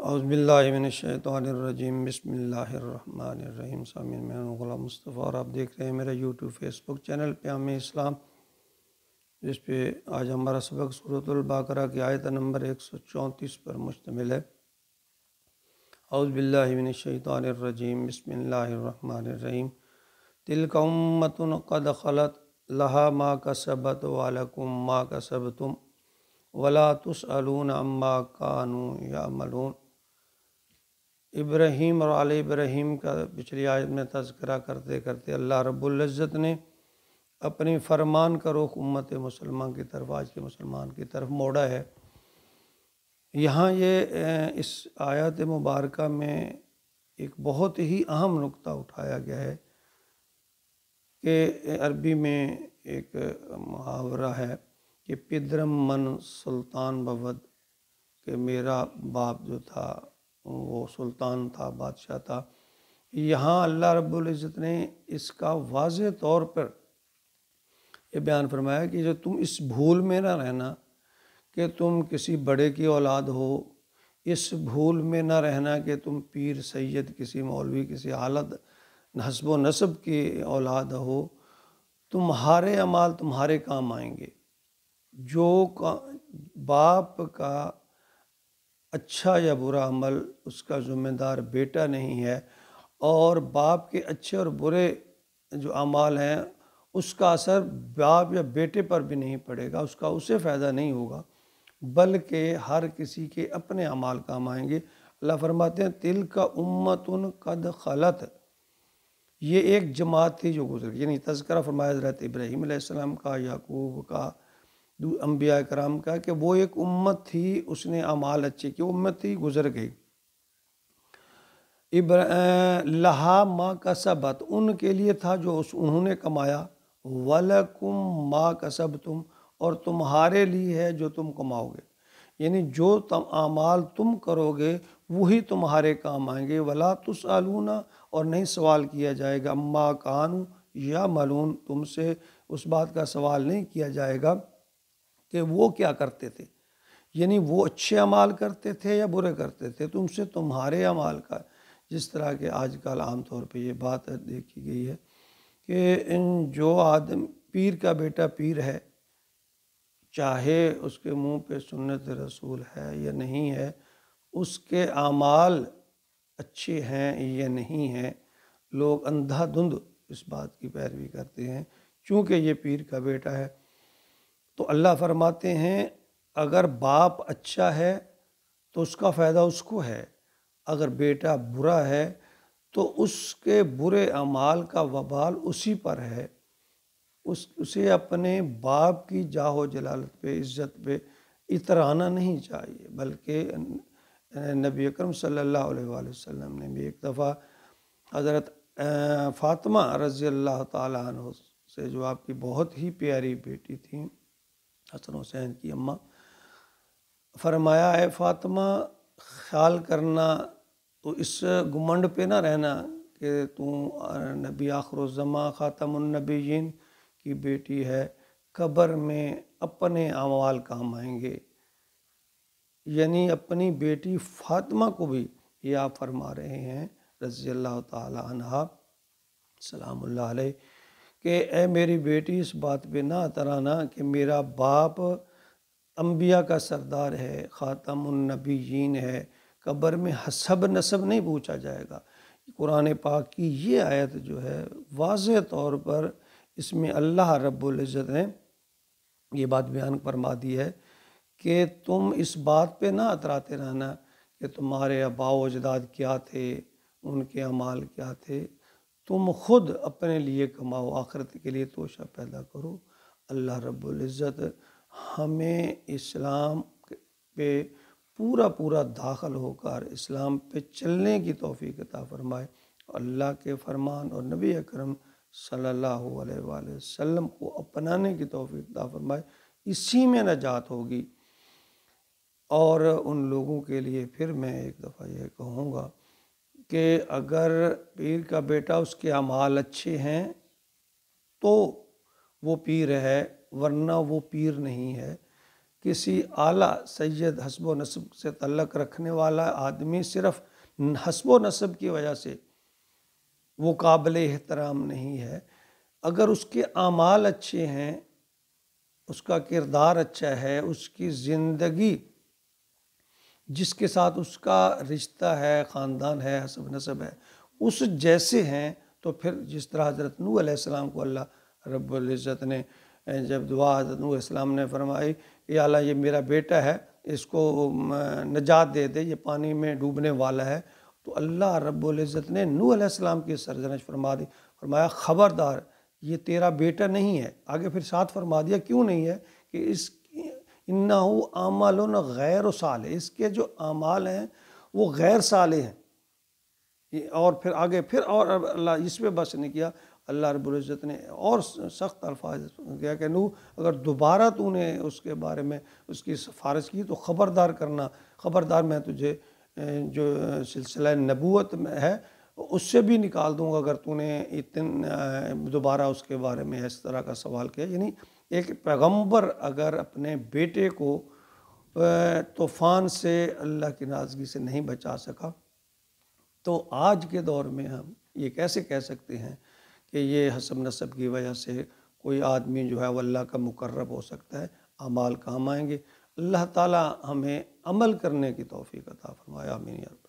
اعوذ باللہ من الشیطان الرجیم، بسم اللہ الرحمن الرحیم۔ سامعین، میں ہوں غلام مصطفیٰ اور آپ دیکھ رہے ہیں میرا یوٹیوب فیس بک چینل پیام اسلام، جس پہ آج ہمارا سبق سورۃ البقرہ کی آیت نمبر 134 پر مشتمل ہے۔ اعوذ باللہ من الشیطان الرجیم، بسم اللہ الرحمن الرحیم۔ تلک امۃ قد خلت لہا ما کسبت ولکم ما کسبتم ولا تسألون عما کانوا یعملون۔ ابراہیم اور آل ابراہیم کا پچھلی آیت میں تذکرہ کرتے کرتے اللہ رب العزت نے اپنی فرمان کا رخ امت مسلمان کی طرف، آج کے مسلمان کی طرف موڑا ہے۔ یہاں اس آیت مبارکہ میں ایک بہت ہی اہم نقطہ اٹھایا گیا ہے کہ عربی میں ایک محاورہ ہے کہ پدرم من سلطان بود، کہ میرا باپ جو تھا وہ سلطان تھا، بادشاہ تھا۔ یہاں اللہ رب العزت نے اس کا واضح طور پر یہ بیان فرمایا کہ جو تم اس بھول میں نہ رہنا کہ تم کسی بڑے کی اولاد ہو، اس بھول میں نہ رہنا کہ تم پیر سید، کسی مولوی، کسی حالت حسب و نسب کی اولاد ہو۔ تمہارے اعمال تمہارے کام آئیں گے۔ جو باپ کا اچھا یا برا عمل اس کا ذمہ دار بیٹا نہیں ہے، اور باپ کے اچھے اور برے جو اعمال ہیں اس کا اثر باپ یا بیٹے پر بھی نہیں پڑے گا، اسے فائدہ نہیں ہوگا، بلکہ ہر کسی کے اپنے اعمال کام آئیں گے۔ اللہ فرماتے ہیں تلک امۃ قد خلت، یہ ایک جماعت تھی جو گزر گئی، یعنی تذکرہ فرمایا حضرت ابراہیم علیہ السلام کا، یعقوب کا، انبیاء کرام کا، کہ وہ ایک امت تھی، اس نے اعمال اچھے کی، امت تھی گزر گئی۔ لہا ما کسبت، ان کے لیے تھا جو انہوں نے کمایا، ولکم ما کسبتم، اور تمہارے لیے ہے جو تم کماؤ گے، یعنی جو اعمال تم کرو گے وہی تمہارے کام آئیں گے۔ ولا تسألون، اور نہیں سوال کیا جائے گا، اما کانوا یعملون، تم سے اس بات کا سوال نہیں کیا جائے گا کہ وہ کیا کرتے تھے، یعنی وہ اچھے اعمال کرتے تھے یا برے کرتے تھے، تم سے تمہارے اعمال کا۔ جس طرح کہ آج کل عام طور پہ یہ بات دیکھی گئی ہے کہ جو آدم پیر کا بیٹا پیر ہے، چاہے اس کے منہ پہ سنت رسول ہے یا نہیں ہے، اس کے اعمال اچھے ہیں یا نہیں ہیں، لوگ اندھا دھند اس بات کی پیروی کرتے ہیں چونکہ یہ پیر کا بیٹا ہے۔ تو اللہ فرماتے ہیں اگر باپ اچھا ہے تو اس کا فائدہ اس کو ہے، اگر بیٹا برا ہے تو اس کے برے اعمال کا وبال اسی پر ہے۔ اسے اپنے باپ کی جاہ و جلالت پہ، عزت پہ اترانا نہیں چاہیے، بلکہ نبی اکرم صلی اللہ علیہ وآلہ وسلم نے بھی ایک دفعہ حضرت فاطمہ رضی اللہ تعالیٰ عنہ سے، جو آپ کی بہت ہی پیاری بیٹی تھیں، حسن حسین کی اماں، فرمایا اے فاطمہ خیال کرنا، تو اس گمنڈ پہ نہ رہنا کہ تو نبی آخر الزماں خاتم النبیین کی بیٹی ہے، قبر میں اپنے اعمال کام آئیں گے۔ یعنی اپنی بیٹی فاطمہ کو بھی یہ آپ فرما رہے ہیں رضی اللہ تعالی عنہا سلام اللہ علیہ کہ اے میری بیٹی اس بات پہ نہ اترانا کہ میرا باپ انبیاء کا سردار ہے، خاتم النبیین ہے، قبر میں حسب نسب نہیں پوچھا جائے گا۔ قرآن پاک کی یہ آیت جو ہے واضح طور پر اس میں اللہ رب العزت نے یہ بات بیان فرما دی ہے کہ تم اس بات پہ نہ اتراتے رہنا کہ تمہارے آباء و اجداد کیا تھے، ان کے اعمال کیا تھے، تم خود اپنے لیے کماؤ، آخرت کے لیے توشہ پیدا کرو۔ اللہ رب العزت ہمیں اسلام پہ پورا داخل ہو کر اسلام پہ چلنے کی توفیق عطا فرمائے، اللہ کے فرمان اور نبی اکرم صلی اللہ علیہ وآلہ وسلم کو اپنانے کی توفیق عطا فرمائے، اسی میں نجات ہوگی۔ اور ان لوگوں کے لیے پھر میں ایک دفعہ یہ کہوں گا کہ اگر پیر کا بیٹا اس کے اعمال اچھے ہیں تو وہ پیر ہے، ورنہ وہ پیر نہیں ہے۔ کسی اعلیٰ سید حسب و نسب سے تعلق رکھنے والا آدمی صرف حسب و نسب کی وجہ سے وہ قابل احترام نہیں ہے، اگر اس کے اعمال اچھے ہیں، اس کا کردار اچھا ہے، اس کی زندگی جس کے ساتھ اس کا رشتہ ہے، خاندان ہے، حسب نسب ہے، اس جیسے ہیں، تو پھر جس طرح حضرت نوح علیہ السلام کو اللہ رب العزت نے جب دعا حضرت نوح علیہ السلام نے فرمائی کہ اللہ یہ میرا بیٹا ہے، اس کو نجات دے دے، یہ پانی میں ڈوبنے والا ہے، تو اللہ رب العزت نے نوح علیہ السلام کی سرزنش فرما دی، فرمایا خبردار یہ تیرا بیٹا نہیں ہے۔ آگے پھر ساتھ فرما دیا کیوں نہیں ہے کہ اس انہو عمل غیر صالح، اس کے جو اعمال ہیں وہ غیر صالح ہیں۔ اور پھر آگے پھر اور اللہ اس پہ بس نہیں کیا، اللہ رب العزت نے اور سخت الفاظ کیا کہ نوح اگر دوبارہ تو نے اس کے بارے میں اس کی سفارش کی تو خبردار کرنا، خبردار میں تجھے جو سلسلہ نبوت میں ہے اس سے بھی نکال دوں گا اگر تو نے دوبارہ اس کے بارے میں اس طرح کا سوال کیا۔ یعنی ایک پیغمبر اگر اپنے بیٹے کو طوفان سے اللہ کی ناراضگی سے نہیں بچا سکا تو آج کے دور میں ہم یہ کیسے کہہ سکتے ہیں کہ یہ حسب نسب کی وجہ سے کوئی آدمی جو ہے وہ اللہ کا مقرب ہو سکتا ہے؟ اعمال کام آئیں گے۔ اللہ تعالی ہمیں عمل کرنے کی توفیق عطا فرمائے، آمین یا رب۔